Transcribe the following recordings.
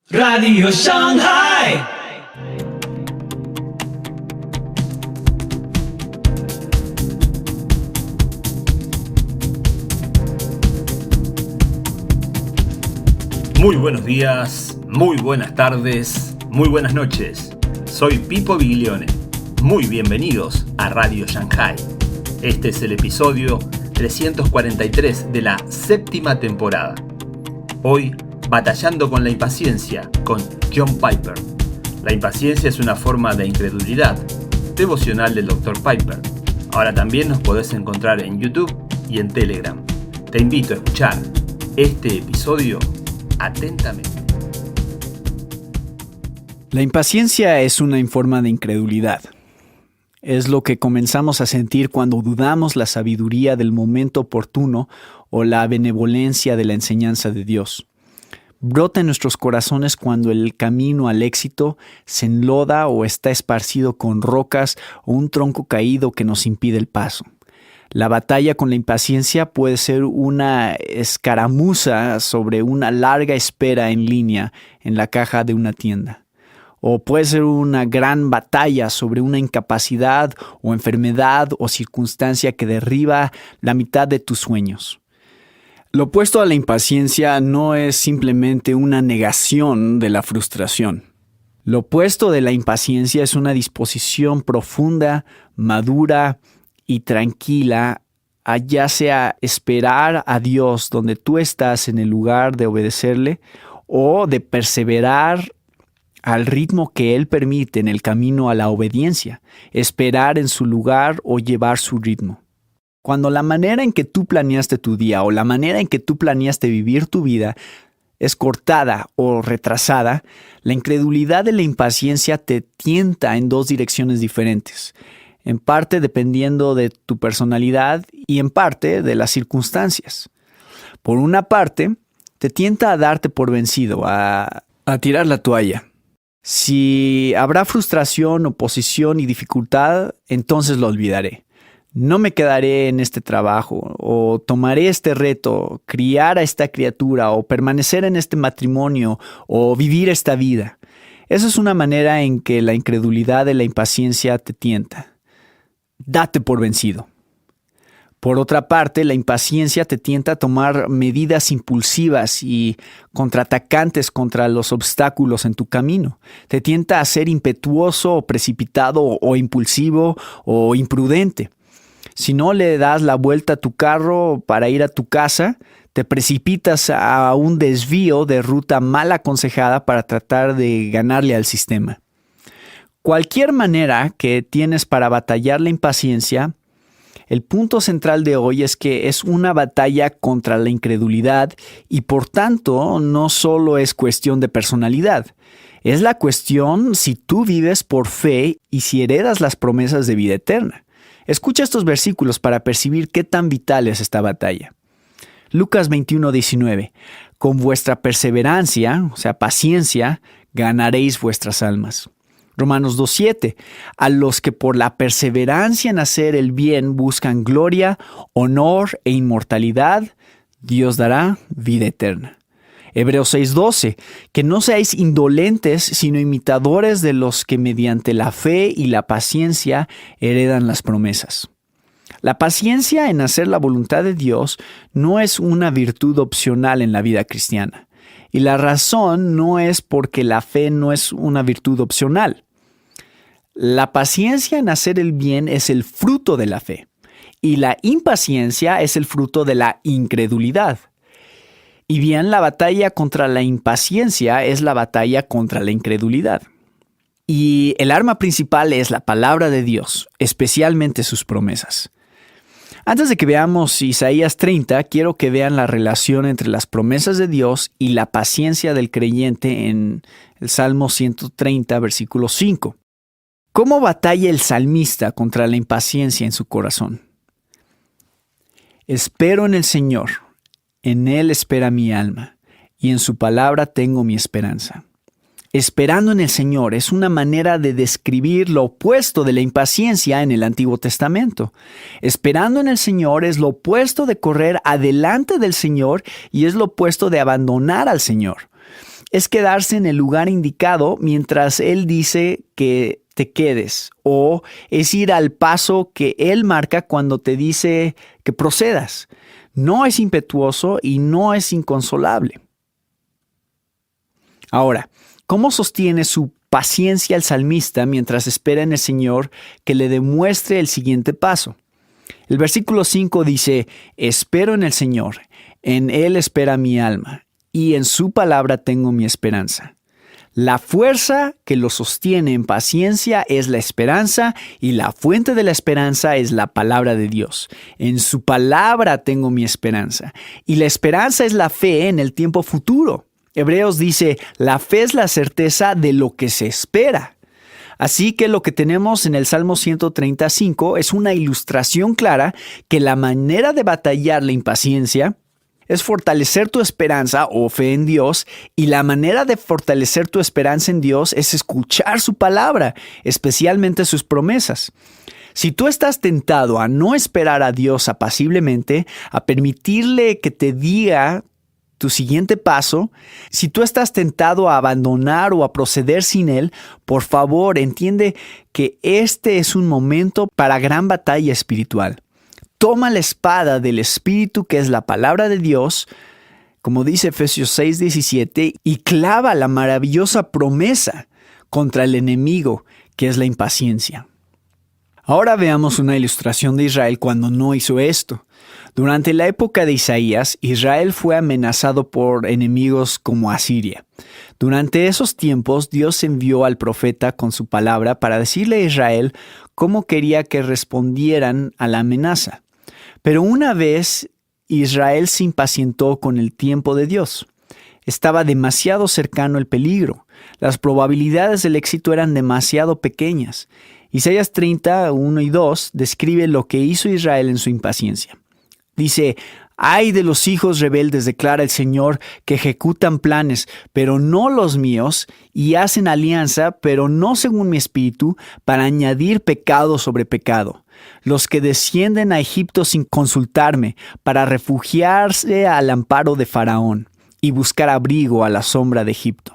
Radio Shanghai. Muy buenos días, muy buenas tardes, muy buenas noches. Soy Pipo Biglione. Muy bienvenidos a Radio Shanghai. Este es el episodio 343 de la 7ª temporada. Hoy, batallando con la impaciencia, con John Piper. La impaciencia es una forma de incredulidad, devocional del Dr. Piper. Ahora también nos podés encontrar en YouTube y en Telegram. Te invito a escuchar este episodio atentamente. La impaciencia es una forma de incredulidad. Es lo que comenzamos a sentir cuando dudamos la sabiduría del momento oportuno o la benevolencia de la enseñanza de Dios. Brota en nuestros corazones cuando el camino al éxito se enloda o está esparcido con rocas o un tronco caído que nos impide el paso. La batalla con la impaciencia puede ser una escaramuza sobre una larga espera en línea en la caja de una tienda. O puede ser una gran batalla sobre una incapacidad o enfermedad o circunstancia que derriba la mitad de tus sueños. Lo opuesto a la impaciencia no es simplemente una negación de la frustración. Lo opuesto de la impaciencia es una disposición profunda, madura y tranquila a ya sea esperar a Dios donde tú estás en el lugar de obedecerle o de perseverar al ritmo que Él permite en el camino a la obediencia, esperar en su lugar o llevar su ritmo. Cuando la manera en que tú planeaste tu día o la manera en que tú planeaste vivir tu vida es cortada o retrasada, la incredulidad de la impaciencia te tienta en dos direcciones diferentes, en parte dependiendo de tu personalidad y en parte de las circunstancias. Por una parte, te tienta a darte por vencido, a tirar la toalla. Si habrá frustración, oposición y dificultad, entonces lo olvidaré. No me quedaré en este trabajo, o tomaré este reto, criar a esta criatura, o permanecer en este matrimonio, o vivir esta vida. Esa es una manera en que la incredulidad de la impaciencia te tienta. Date por vencido. Por otra parte, la impaciencia te tienta a tomar medidas impulsivas y contraatacantes contra los obstáculos en tu camino. Te tienta a ser impetuoso o precipitado o impulsivo o imprudente. Si no le das la vuelta a tu carro para ir a tu casa, te precipitas a un desvío de ruta mal aconsejada para tratar de ganarle al sistema. Cualquier manera que tienes para batallar la impaciencia, el punto central de hoy es que es una batalla contra la incredulidad y por tanto no solo es cuestión de personalidad. Es la cuestión si tú vives por fe y si heredas las promesas de vida eterna. Escucha estos versículos para percibir qué tan vital es esta batalla. Lucas 21:19. Con vuestra perseverancia, o sea, paciencia, ganaréis vuestras almas. Romanos 2:7. A los que por la perseverancia en hacer el bien buscan gloria, honor e inmortalidad, Dios dará vida eterna. Hebreos 6:12. Que no seáis indolentes, sino imitadores de los que mediante la fe y la paciencia heredan las promesas. La paciencia en hacer la voluntad de Dios no es una virtud opcional en la vida cristiana. Y la razón no es porque la fe no es una virtud opcional. La paciencia en hacer el bien es el fruto de la fe. Y la impaciencia es el fruto de la incredulidad. Y bien, la batalla contra la impaciencia es la batalla contra la incredulidad. Y el arma principal es la palabra de Dios, especialmente sus promesas. Antes de que veamos Isaías 30, quiero que vean la relación entre las promesas de Dios y la paciencia del creyente en el Salmo 130, versículo 5. ¿Cómo batalla el salmista contra la impaciencia en su corazón? Espero en el Señor. En Él espera mi alma, y en su palabra tengo mi esperanza. Esperando en el Señor es una manera de describir lo opuesto de la impaciencia en el Antiguo Testamento. Esperando en el Señor es lo opuesto de correr adelante del Señor y es lo opuesto de abandonar al Señor. es quedarse en el lugar indicado mientras Él dice que te quedes, o es ir al paso que Él marca cuando te dice que procedas. No es impetuoso y no es inconsolable. Ahora, ¿cómo sostiene su paciencia el salmista mientras espera en el Señor que le demuestre el siguiente paso? El versículo 5 dice: espero en el Señor, en Él espera mi alma, y en su palabra tengo mi esperanza. La fuerza que lo sostiene en paciencia es la esperanza, y la fuente de la esperanza es la palabra de Dios. En su palabra tengo mi esperanza, y la esperanza es la fe en el tiempo futuro. Hebreos dice: la fe es la certeza de lo que se espera. Así que lo que tenemos en el Salmo 135 es una ilustración clara que la manera de batallar la impaciencia es fortalecer tu esperanza o fe en Dios, y la manera de fortalecer tu esperanza en Dios es escuchar su palabra, especialmente sus promesas. Si tú estás tentado a no esperar a Dios apaciblemente, a permitirle que te diga tu siguiente paso, si tú estás tentado a abandonar o a proceder sin Él, por favor, entiende que este es un momento para gran batalla espiritual. Toma la espada del Espíritu, que es la palabra de Dios, como dice Efesios 6:17, y clava la maravillosa promesa contra el enemigo, que es la impaciencia. Ahora veamos una ilustración de Israel cuando no hizo esto. Durante la época de Isaías, Israel fue amenazado por enemigos como Asiria. Durante esos tiempos, Dios envió al profeta con su palabra para decirle a Israel cómo quería que respondieran a la amenaza. Pero una vez, Israel se impacientó con el tiempo de Dios. Estaba demasiado cercano el peligro. Las probabilidades del éxito eran demasiado pequeñas. Isaías 30, 1 y 2 describe lo que hizo Israel en su impaciencia. Dice: «Ay de los hijos rebeldes, declara el Señor, que ejecutan planes, pero no los míos, y hacen alianza, pero no según mi espíritu, para añadir pecado sobre pecado. Los que descienden a Egipto sin consultarme, para refugiarse al amparo de Faraón, y buscar abrigo a la sombra de Egipto».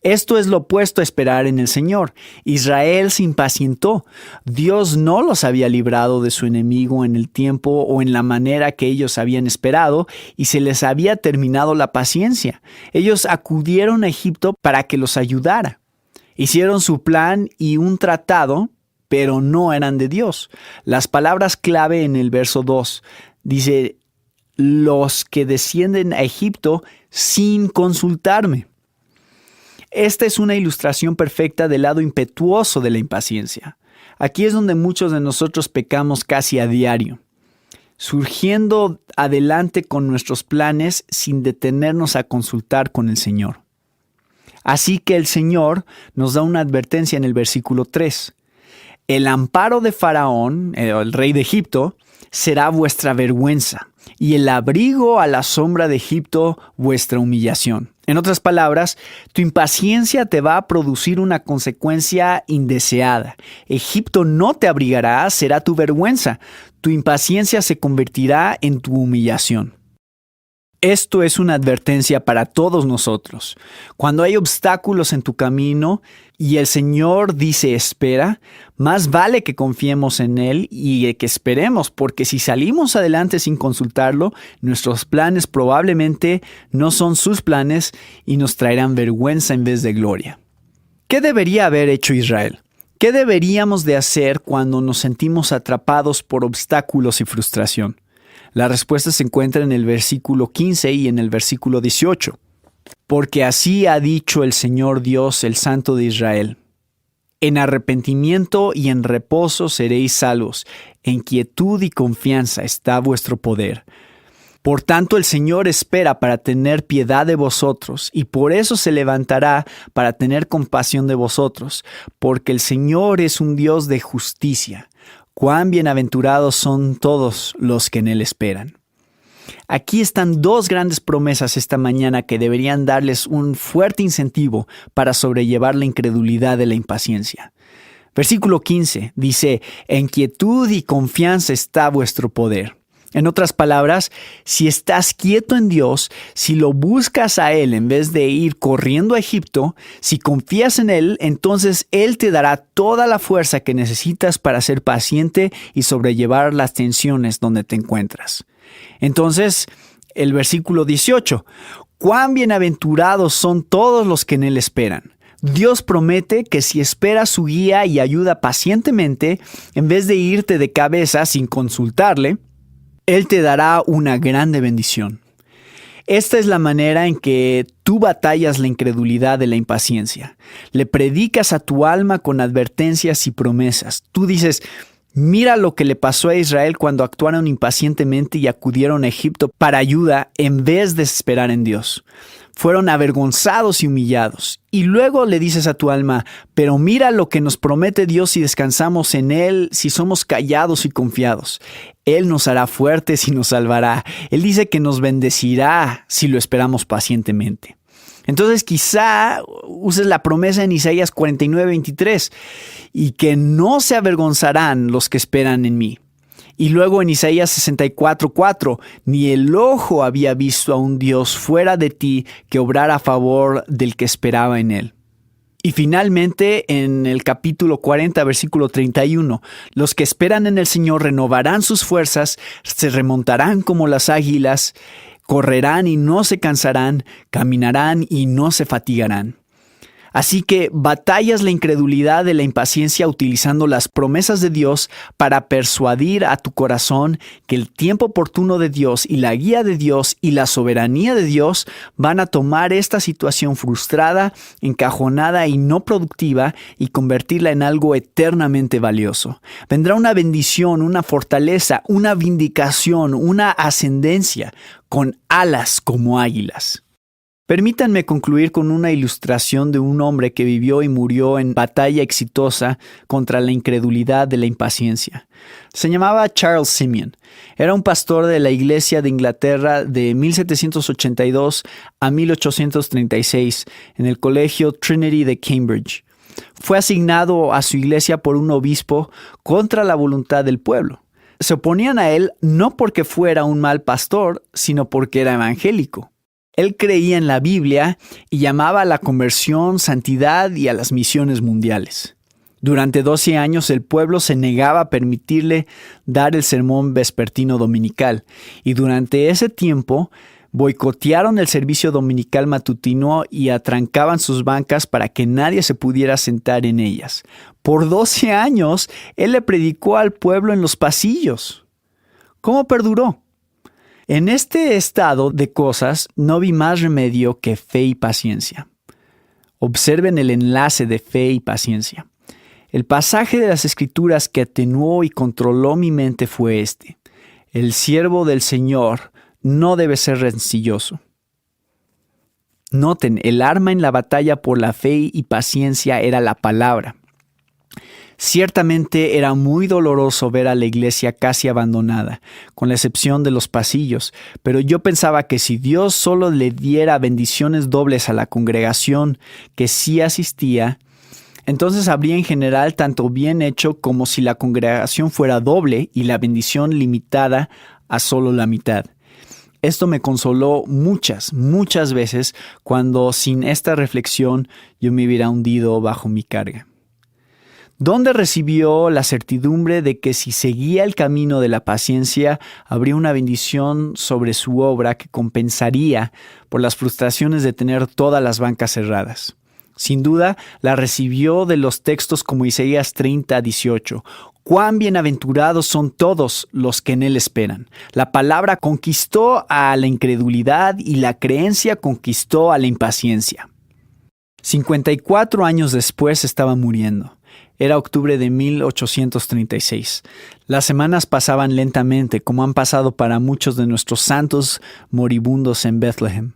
Esto es lo opuesto a esperar en el Señor. Israel se impacientó. Dios no los había librado de su enemigo en el tiempo o en la manera que ellos habían esperado, y se les había terminado la paciencia. Ellos acudieron a Egipto para que los ayudara. Hicieron su plan y un tratado, pero no eran de Dios. Las palabras clave en el verso 2 dice: los que descienden a Egipto sin consultarme. Esta es una ilustración perfecta del lado impetuoso de la impaciencia. Aquí es donde muchos de nosotros pecamos casi a diario, surgiendo adelante con nuestros planes sin detenernos a consultar con el Señor. Así que el Señor nos da una advertencia en el versículo 3. El amparo de Faraón, el rey de Egipto, será vuestra vergüenza, y el abrigo a la sombra de Egipto vuestra humillación. En otras palabras, tu impaciencia te va a producir una consecuencia indeseada. Egipto no te abrigará, será tu vergüenza. Tu impaciencia se convertirá en tu humillación. Esto es una advertencia para todos nosotros. Cuando hay obstáculos en tu camino y el Señor dice espera, más vale que confiemos en Él y que esperemos, porque si salimos adelante sin consultarlo, nuestros planes probablemente no son sus planes y nos traerán vergüenza en vez de gloria. ¿Qué debería haber hecho Israel? ¿Qué deberíamos de hacer cuando nos sentimos atrapados por obstáculos y frustración? La respuesta se encuentra en el versículo 15 y en el versículo 18. Porque así ha dicho el Señor Dios, el Santo de Israel: en arrepentimiento y en reposo seréis salvos, en quietud y confianza está vuestro poder. Por tanto, el Señor espera para tener piedad de vosotros, y por eso se levantará para tener compasión de vosotros, porque el Señor es un Dios de justicia. Cuán bienaventurados son todos los que en Él esperan. Aquí están dos grandes promesas esta mañana que deberían darles un fuerte incentivo para sobrellevar la incredulidad de la impaciencia. Versículo 15 dice: en quietud y confianza está vuestro poder. En otras palabras, si estás quieto en Dios, si lo buscas a Él en vez de ir corriendo a Egipto, si confías en Él, entonces Él te dará toda la fuerza que necesitas para ser paciente y sobrellevar las tensiones donde te encuentras. Entonces, el versículo 18, cuán bienaventurados son todos los que en Él esperan. Dios promete que si esperas su guía y ayuda pacientemente, en vez de irte de cabeza sin consultarle, Él te dará una grande bendición. Esta es la manera en que tú batallas la incredulidad de la impaciencia. Le predicas a tu alma con advertencias y promesas. Tú dices, mira lo que le pasó a Israel cuando actuaron impacientemente y acudieron a Egipto para ayuda en vez de esperar en Dios. Fueron avergonzados y humillados. Y luego le dices a tu alma, pero mira lo que nos promete Dios si descansamos en Él, si somos callados y confiados. Él nos hará fuertes y nos salvará. Él dice que nos bendecirá si lo esperamos pacientemente. Entonces quizá uses la promesa en Isaías 49:23, y que no se avergonzarán los que esperan en mí. Y luego en Isaías 64:4, ni el ojo había visto a un Dios fuera de ti que obrara a favor del que esperaba en Él. Y finalmente en el capítulo 40, versículo 31, los que esperan en el Señor renovarán sus fuerzas, se remontarán como las águilas, correrán y no se cansarán, caminarán y no se fatigarán. Así que batallas la incredulidad de la impaciencia utilizando las promesas de Dios para persuadir a tu corazón que el tiempo oportuno de Dios y la guía de Dios y la soberanía de Dios van a tomar esta situación frustrada, encajonada y no productiva y convertirla en algo eternamente valioso. Vendrá una bendición, una fortaleza, una vindicación, una ascendencia con alas como águilas. Permítanme concluir con una ilustración de un hombre que vivió y murió en batalla exitosa contra la incredulidad de la impaciencia. Se llamaba Charles Simeon. Era un pastor de la Iglesia de Inglaterra de 1782 a 1836 en el colegio Trinity de Cambridge. Fue asignado a su iglesia por un obispo contra la voluntad del pueblo. Se oponían a él no porque fuera un mal pastor, sino porque era evangélico. Él creía en la Biblia y llamaba a la conversión, santidad y a las misiones mundiales. Durante 12 años el pueblo se negaba a permitirle dar el sermón vespertino dominical y durante ese tiempo boicotearon el servicio dominical matutino y atrancaban sus bancas para que nadie se pudiera sentar en ellas. Por 12 años él le predicó al pueblo en los pasillos. ¿Cómo perduró? En este estado de cosas no vi más remedio que fe y paciencia. Observen el enlace de fe y paciencia. El pasaje de las Escrituras que atenuó y controló mi mente fue este: el siervo del Señor no debe ser rencilloso. Noten, el arma en la batalla por la fe y paciencia era la palabra. Ciertamente era muy doloroso ver a la iglesia casi abandonada, con la excepción de los pasillos, pero yo pensaba que si Dios solo le diera bendiciones dobles a la congregación que sí asistía, entonces habría en general tanto bien hecho como si la congregación fuera doble y la bendición limitada a solo la mitad. Esto me consoló muchas veces cuando sin esta reflexión yo me hubiera hundido bajo mi carga. ¿Dónde recibió la certidumbre de que si seguía el camino de la paciencia, habría una bendición sobre su obra que compensaría por las frustraciones de tener todas las bancas cerradas? Sin duda, la recibió de los textos como Isaías 30:18. Cuán bienaventurados son todos los que en él esperan. La palabra conquistó a la incredulidad y la creencia conquistó a la impaciencia. 54 años después estaba muriendo. Era octubre de 1836. Las semanas pasaban lentamente, como han pasado para muchos de nuestros santos moribundos en Bethlehem.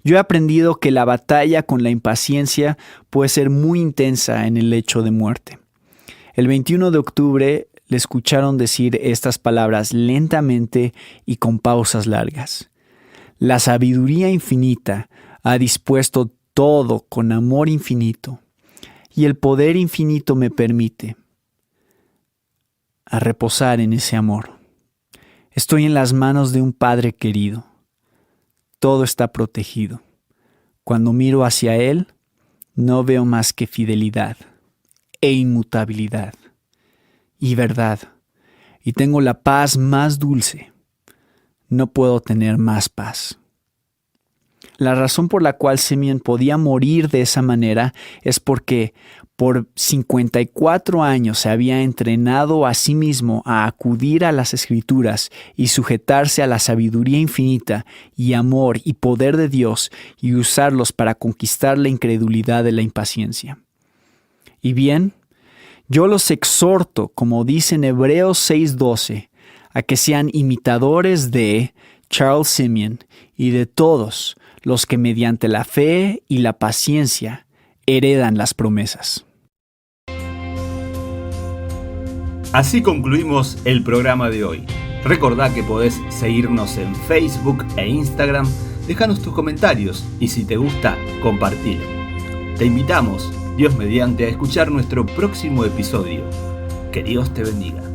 Yo he aprendido que la batalla con la impaciencia puede ser muy intensa en el lecho de muerte. El 21 de octubre le escucharon decir estas palabras lentamente y con pausas largas. La sabiduría infinita ha dispuesto todo con amor infinito. Y el poder infinito me permite a reposar en ese amor. Estoy en las manos de un Padre querido. Todo está protegido. Cuando miro hacia Él, no veo más que fidelidad e inmutabilidad y verdad. Y tengo la paz más dulce. No puedo tener más paz. La razón por la cual Simeón podía morir de esa manera es porque por 54 años se había entrenado a sí mismo a acudir a las Escrituras y sujetarse a la sabiduría infinita y amor y poder de Dios y usarlos para conquistar la incredulidad de la impaciencia. Y bien, yo los exhorto, como dice en Hebreos 6:12, a que sean imitadores de Charles Simeon y de todos los que mediante la fe y la paciencia heredan las promesas. Así concluimos el programa de hoy. Recordá que podés seguirnos en Facebook e Instagram, dejanos tus comentarios y si te gusta, compartilo. Te invitamos, Dios mediante, a escuchar nuestro próximo episodio. Que Dios te bendiga.